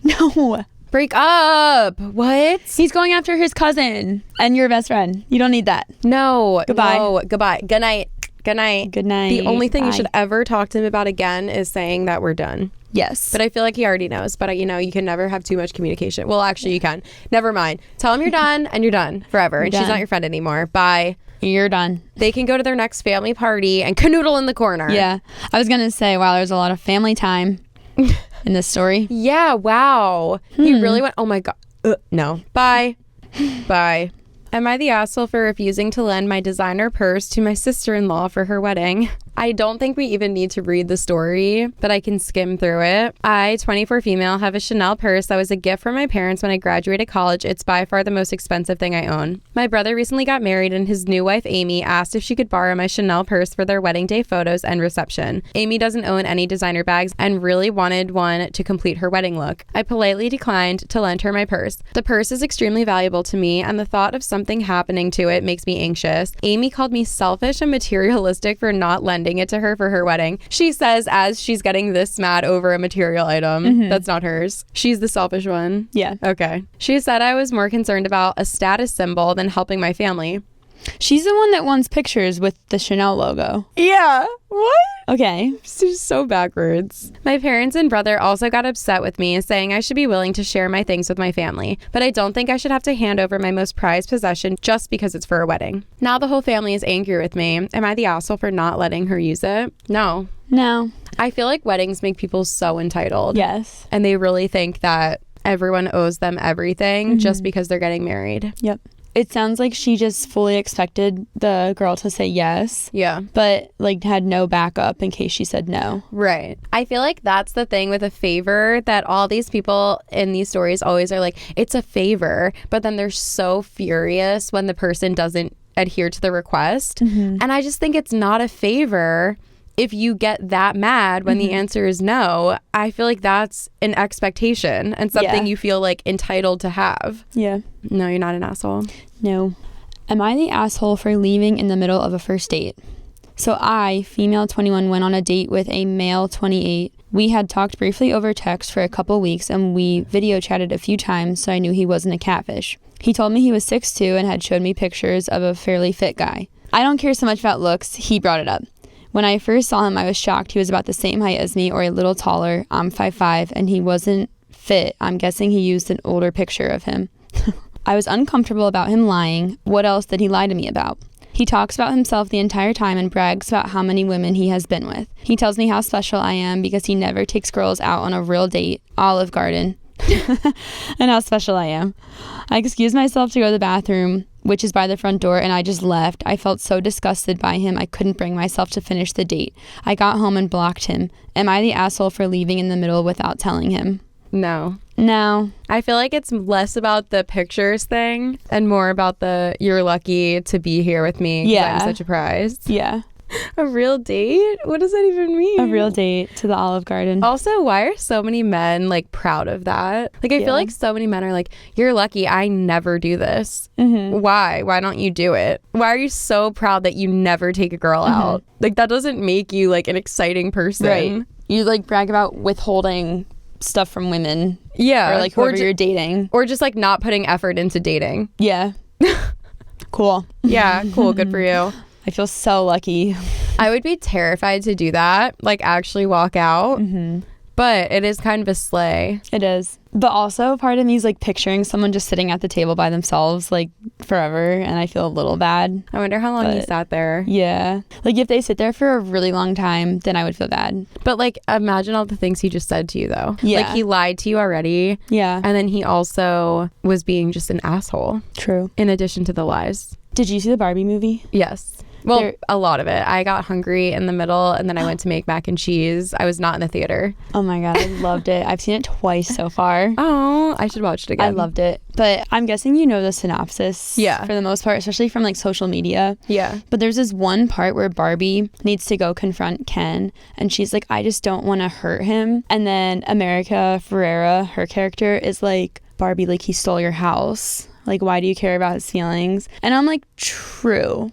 No. Break up. What? He's going after his cousin and your best friend. You don't need that. No. Goodbye. No. Goodbye. Good night. Good night. Good night. The only thing you should ever talk to him about again is saying that we're done. Yes. But I feel like he already knows. But, you can never have too much communication. Well, actually, you can. Never mind. Tell him you're done and you're done forever. She's not your friend anymore. Bye. You're done. They can go to their next family party and canoodle in the corner. Yeah. I was going to say, wow, there's a lot of family time in this story. Yeah. Wow. He really went, oh my God. No. Bye. Bye. Am I the asshole for refusing to lend my designer purse to my sister-in-law for her wedding? I don't think we even need to read the story, but I can skim through it. I, 24 female, have a Chanel purse that was a gift from my parents when I graduated college. It's by far the most expensive thing I own. My brother recently got married and his new wife, Amy, asked if she could borrow my Chanel purse for their wedding day photos and reception. Amy doesn't own any designer bags and really wanted one to complete her wedding look. I politely declined to lend her my purse. The purse is extremely valuable to me, and the thought of something happening to it makes me anxious. Amy called me selfish and materialistic for not lending it to her for her wedding. She says as she's getting this mad over a material item that's not hers. She's the selfish one. Yeah. Okay. She said I was more concerned about a status symbol than helping my family. She's the one that wants pictures with the Chanel logo. Yeah. What? Okay. She's so backwards. My parents and brother also got upset with me, saying I should be willing to share my things with my family, but I don't think I should have to hand over my most prized possession just because it's for a wedding. Now the whole family is angry with me. Am I the asshole for not letting her use it? No. I feel like weddings make people so entitled. Yes. And they really think that everyone owes them everything just because they're getting married. Yep. It sounds like she just fully expected the girl to say yes. Yeah. But had no backup in case she said no. Right. I feel like that's the thing with a favor, that all these people in these stories always are like, it's a favor, but then they're so furious when the person doesn't adhere to the request. And I just think it's not a favor if you get that mad when the answer is no. I feel like that's an expectation and something you feel entitled to have. Yeah. No, you're not an asshole. No. Am I the asshole for leaving in the middle of a first date? So I, female 21, went on a date with a male 28. We had talked briefly over text for a couple weeks and we video chatted a few times, so I knew he wasn't a catfish. He told me he was 6'2" and had showed me pictures of a fairly fit guy. I don't care so much about looks. He brought it up. When I first saw him, I was shocked. He was about the same height as me or a little taller. I'm 5'5", and he wasn't fit. I'm guessing he used an older picture of him. I was uncomfortable about him lying. What else did he lie to me about? He talks about himself the entire time and brags about how many women he has been with. He tells me how special I am because he never takes girls out on a real date, Olive Garden, and how special I am. I excused myself to go to the bathroom, which is by the front door, and I just left. I felt so disgusted by him, I couldn't bring myself to finish the date. I got home and blocked him. Am I the asshole for leaving in the middle without telling him? No. I feel like it's less about the pictures thing and more about the you're lucky to be here with me because I'm such a prize. Yeah. A real date? What does that even mean? A real date to the Olive Garden. Also, why are so many men proud of that? I feel like so many men are like, you're lucky I never do this. Why don't you do it? Why are you so proud that you never take a girl out? That doesn't make you an exciting person. Right. You brag about withholding stuff from women. Yeah. Or whoever you're dating. Or just not putting effort into dating. Yeah. Cool. Yeah, cool. Good for you. I feel so lucky. I would be terrified to do that, actually walk out. But it is kind of a slay. It is. But also part of me is picturing someone just sitting at the table by themselves forever, and I feel a little bad. I wonder how long he sat there. Yeah. If they sit there for a really long time, then I would feel bad. But imagine all the things he just said to you though. Yeah. He lied to you already. Yeah. And then he also was being just an asshole. True. In addition to the lies. Did you see the Barbie movie? Yes. Well, a lot of it. I got hungry in the middle, and then I went to make mac and cheese. I was not in the theater. Oh my God, I loved it. I've seen it twice so far. Oh, I should watch it again. I loved it. But I'm guessing you know the synopsis. Yeah. For the most part, especially from like social media. Yeah. But there's this one part where Barbie needs to go confront Ken, and she's like, I just don't want to hurt him. And then America Ferrera, her character, is like, Barbie, like, he stole your house. Like, why do you care about his feelings? And I'm like, true.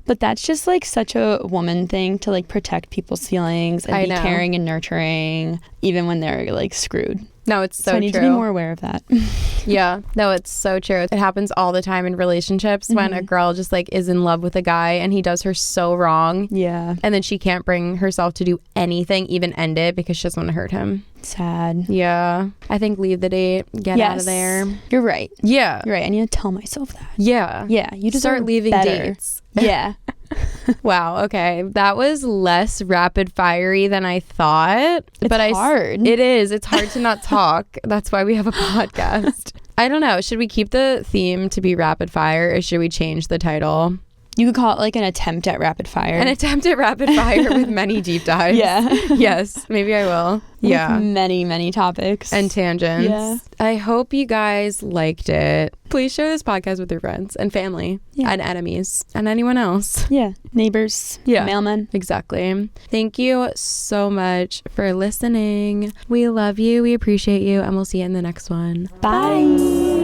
But that's just like such a woman thing to like protect people's feelings and be caring and nurturing, even when they're like screwed. No, it's so true. I need to be more aware of that. Yeah. No, it's so true. It happens all the time in relationships when a girl just like is in love with a guy and he does her so wrong. Yeah. And then she can't bring herself to do anything, even end it, because she doesn't want to hurt him. Sad. Yeah. I think leave the date. Get out of there. You're right. Yeah. You're right. I need to tell myself that. Yeah. Yeah. You deserve start leaving better. dates. Yeah. Wow. Okay. That was less rapid fiery than I thought. It's hard. It is. It's hard to not talk. That's why we have a podcast. I don't know. Should we keep the theme to be rapid fire, or should we change the title? You could call it like an attempt at rapid fire. An attempt at rapid fire with many deep dives. Yeah. Yes. Maybe I will. Yeah. With many topics. And tangents. Yeah. I hope you guys liked it. Please share this podcast with your friends and family and enemies and anyone else. Yeah. Neighbors. Yeah. Mailmen. Exactly. Thank you so much for listening. We love you. We appreciate you. And we'll see you in the next one. Bye.